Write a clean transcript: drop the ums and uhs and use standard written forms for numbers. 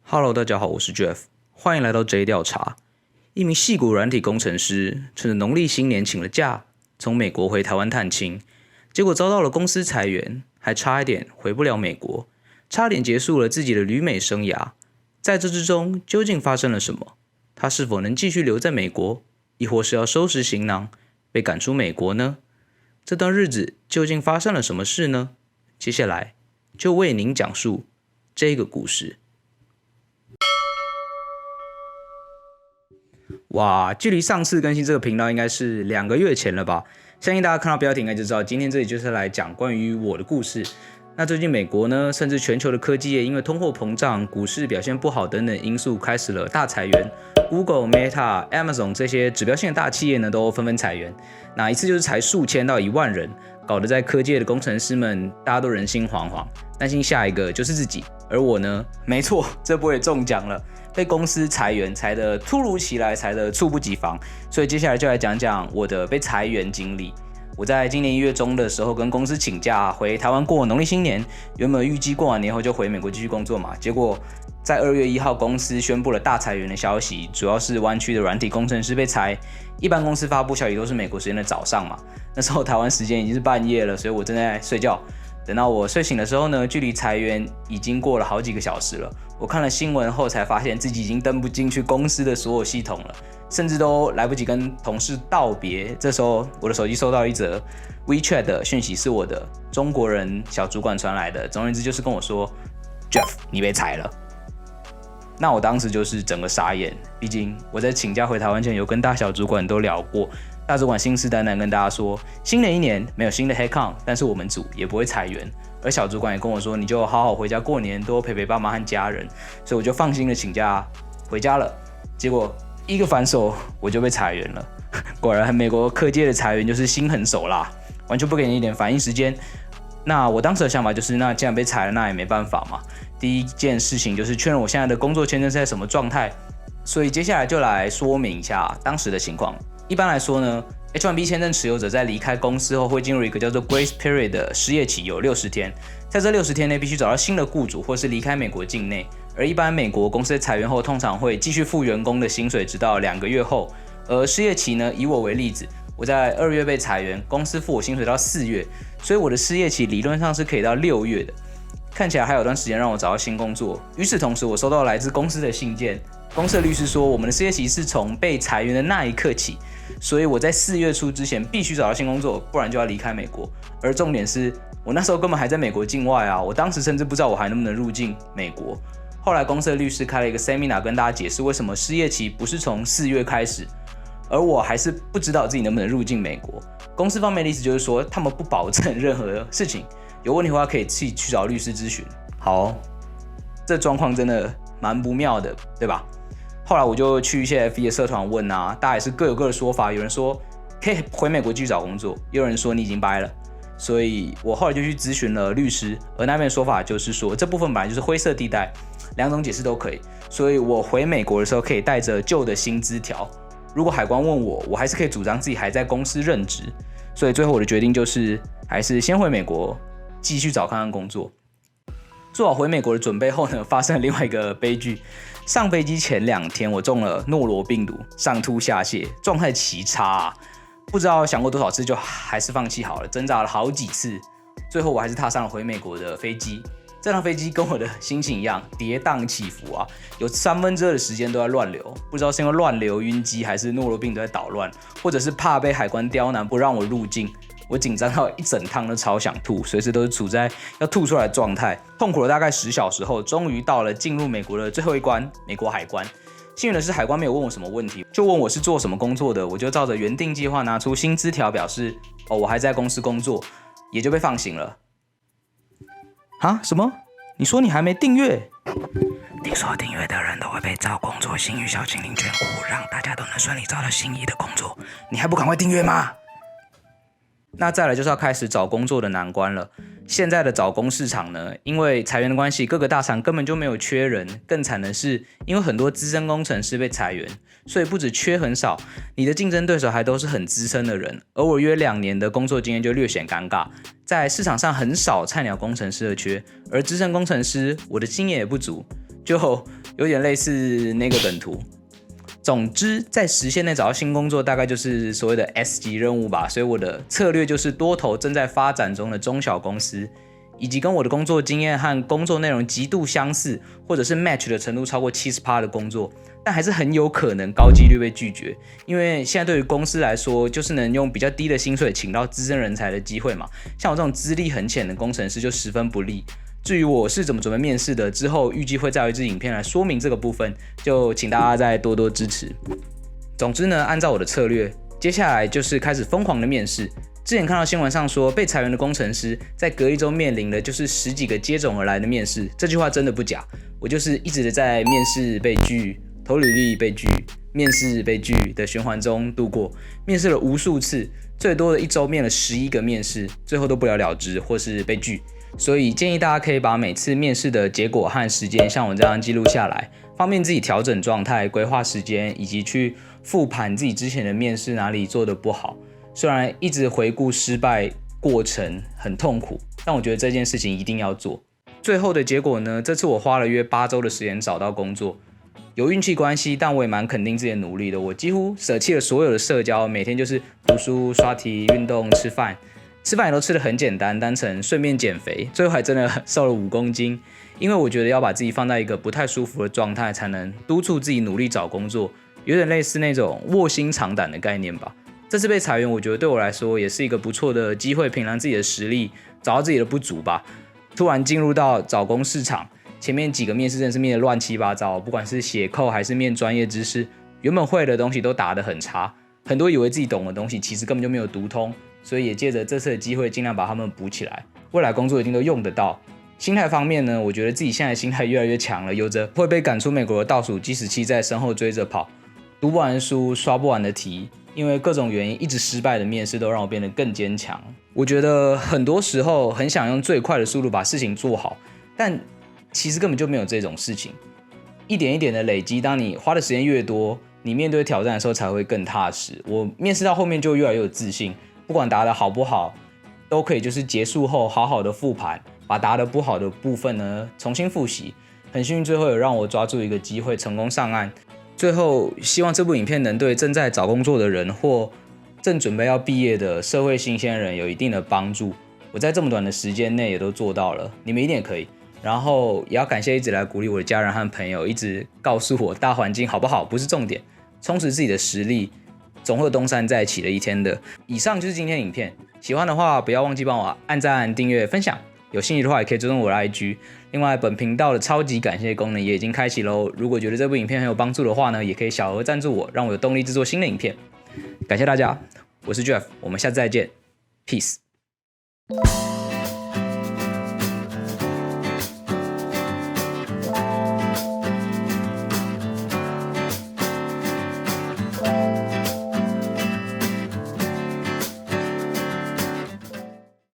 Hello， 大家好，我是 Jeff， 欢迎来到 J 调查。一名矽谷软体工程师趁着农历新年请了假，从美国回台湾探亲，结果遭到了公司裁员，还差一点回不了美国，差点结束了自己的旅美生涯。在这之中究竟发生了什么？他是否能继续留在美国，亦或是要收拾行囊被赶出美国呢？这段日子究竟发生了什么事呢？接下来就为您讲述这个故事。哇，距离上次更新这个频道应该是2个月前了吧？相信大家看到标题应该就知道，今天这里就是来讲关于我的故事。那最近美国呢，甚至全球的科技业因为通货膨胀、股市表现不好等等因素，开始了大裁员。Google、Meta、Amazon 这些指标性的大企业呢，都纷纷裁员。那一次就是裁数千到1万人，搞得在科技业的工程师们大家都人心惶惶，担心下一个就是自己。而我呢，没错，这波也中奖了。被公司裁员，裁得突如其来，裁得猝不及防，所以接下来就来讲讲我的被裁员经历。我在今年1月中的时候跟公司请假回台湾过农历新年，原本预计过完年后就回美国继续工作嘛，结果在2月1号公司宣布了大裁员的消息，主要是湾区的软体工程师被裁。一般公司发布消息都是美国时间的早上嘛，那时候台湾时间已经是半夜了，所以我正在睡觉。等到我睡醒的时候呢，距离裁员已经过了好几个小时了。我看了新闻后才发现自己已经登不进去公司的所有系统了，甚至都来不及跟同事道别。这时候我的手机收到一则 WeChat 的讯息，是我的中国人小主管传来的。总而言之就是跟我说 Jeff 你被裁了。那我当时就是整个傻眼，毕竟我在请假回台湾前有跟大小主管都聊过，大主管信誓旦旦跟大家说，新的一年没有新的 headcount， 但是我们组也不会裁员。而小主管也跟我说，你就好好回家过年，多陪陪爸妈和家人。所以我就放心的请假回家了。结果一个反手我就被裁员了。果然美国科技的裁员就是心狠手辣，完全不给你一点反应时间。那我当时的想法就是，那既然被裁了，那也没办法嘛。第一件事情就是确认我现在的工作签证是在什么状态。所以接下来就来说明一下当时的情况。一般来说呢，H1B 签证持有者在离开公司后会进入一个叫做 Grace Period 的失业期，有60天。在这60天内必须找到新的雇主，或是离开美国境内。而一般美国公司在裁员后通常会继续付员工的薪水，直到2个月后。而失业期呢，以我为例子，我在2月被裁员，公司付我薪水到4月，所以我的失业期理论上是可以到6月的。看起来还有段时间让我找到新工作。与此同时，我收到来自公司的信件，公司的律师说我们的失业期是从被裁员的那一刻起，所以我在4月初之前必须找到新工作，不然就要离开美国。而重点是我那时候根本还在美国境外啊，我当时甚至不知道我还能不能入境美国。后来公司的律师开了一个 seminar 跟大家解释为什么失业期不是从4月开始，而我还是不知道自己能不能入境美国。公司方面的意思就是说他们不保证任何事情，有问题的话可以自己去找律师咨询。好，这状况真的蛮不妙的，对吧？后来我就去一些 F1 的社团问啊，大家也是各有各的说法。有人说可以回美国继续找工作，也有人说你已经掰了。所以我后来就去咨询了律师，而那边的说法就是说这部分本来就是灰色地带，2种解释都可以。所以我回美国的时候可以带着旧的薪资条，如果海关问我，我还是可以主张自己还在公司任职。所以最后我的决定就是还是先回美国继续找看看工作。做好回美国的准备后呢，发生了另外一个悲剧。上飞机前2天，我中了诺罗病毒，上吐下泻，状态奇差啊。不知道想过多少次，就还是放弃好了，挣扎了好几次，最后我还是踏上了回美国的飞机。这趟飞机跟我的心情一样，跌宕起伏啊，有2/3的时间都在乱流，不知道是因为乱流晕机，还是诺罗病毒在捣乱，或者是怕被海关刁难不让我入境。我紧张到一整趟都超想吐，随时都是处在要吐出来的状态。痛苦了大概10小时后，终于到了进入美国的最后一关——美国海关。幸运的是，海关没有问我什么问题，就问我是做什么工作的，我就照着原定计划拿出薪资条，表示我还在公司工作，也就被放行了。啊？什么？你说你还没订阅？听说订阅的人都会被照工作信与小精灵眷顾，让大家都能顺利找到心仪的工作。你还不赶快订阅吗？那再来就是要开始找工作的难关了。现在的找工市场呢，因为裁员的关系，各个大厂根本就没有缺人。更惨的是，因为很多资深工程师被裁员，所以不止缺很少，你的竞争对手还都是很资深的人。而我约2年的工作经验就略显尴尬，在市场上很少菜鸟工程师的缺，而资深工程师我的经验也不足，就有点类似那个梗图。总之，在时限内找到新工作，大概就是所谓的 S 级任务吧。所以我的策略就是多投正在发展中的中小公司，以及跟我的工作经验和工作内容极度相似，或者是 match 的程度超过 70% 的工作，但还是很有可能高几率被拒绝。因为现在对于公司来说，就是能用比较低的薪水请到资深人才的机会嘛。像我这种资历很浅的工程师就十分不利。至于我是怎么准备面试的，之后预计会再有一支影片来说明这个部分，就请大家再多多支持。总之呢，按照我的策略，接下来就是开始疯狂的面试。之前看到新闻上说，被裁员的工程师在隔一周面临的就是10几个接踵而来的面试，这句话真的不假。我就是一直的在面试被拒、投履历被拒、面试被拒的循环中度过，面试了无数次，最多的一周面了11个面试，最后都不了了之或是被拒。所以建议大家可以把每次面试的结果和时间像我这样记录下来，方便自己调整状态、规划时间，以及去复盘自己之前的面试哪里做得不好。虽然一直回顾失败过程很痛苦，但我觉得这件事情一定要做。最后的结果呢，这次我花了约8周的时间找到工作，有运气关系，但我也蛮肯定自己的努力的。我几乎舍弃了所有的社交，每天就是读书、刷题、运动、吃饭也都吃得很简单，单纯顺便减肥，最后还真的瘦了5公斤。因为我觉得要把自己放在一个不太舒服的状态，才能督促自己努力找工作，有点类似那种卧薪尝胆的概念吧。这次被裁员，我觉得对我来说也是一个不错的机会，评量自己的实力，找到自己的不足吧。突然进入到找工市场，前面几个面试真的是面得乱七八糟，不管是写扣还是面专业知识，原本会的东西都答得很差，很多以为自己懂的东西，其实根本就没有读通。所以也借着这次的机会，尽量把他们补起来，未来工作一定都用得到。心态方面呢，我觉得自己现在的心态越来越强了，有着会被赶出美国的倒数计时器在身后追着跑，读不完的书，刷不完的题，因为各种原因一直失败的面试都让我变得更坚强。我觉得很多时候很想用最快的速度把事情做好，但其实根本就没有这种事情。一点一点的累积，当你花的时间越多，你面对挑战的时候才会更踏实。我面试到后面就越来越有自信，不管答得好不好，都可以就是结束后好好的复盘，把答得不好的部分呢重新复习。很幸运最后有让我抓住一个机会成功上岸。最后希望这部影片能对正在找工作的人或正准备要毕业的社会新鲜人有一定的帮助。我在这么短的时间内也都做到了，你们一定也可以。然后也要感谢一直来鼓励我的家人和朋友，一直告诉我大环境好不好不是重点，充实自己的实力总会有东山再起的一天的。以上就是今天的影片，喜欢的话不要忘记帮我按赞、订阅、分享。有兴趣的话也可以追踪我的 IG。另外，本频道的超级感谢功能也已经开启喽。如果觉得这部影片很有帮助的话呢，也可以小额赞助我，让我有动力制作新的影片。感谢大家，我是 Jeff， 我们下次再见 ，Peace。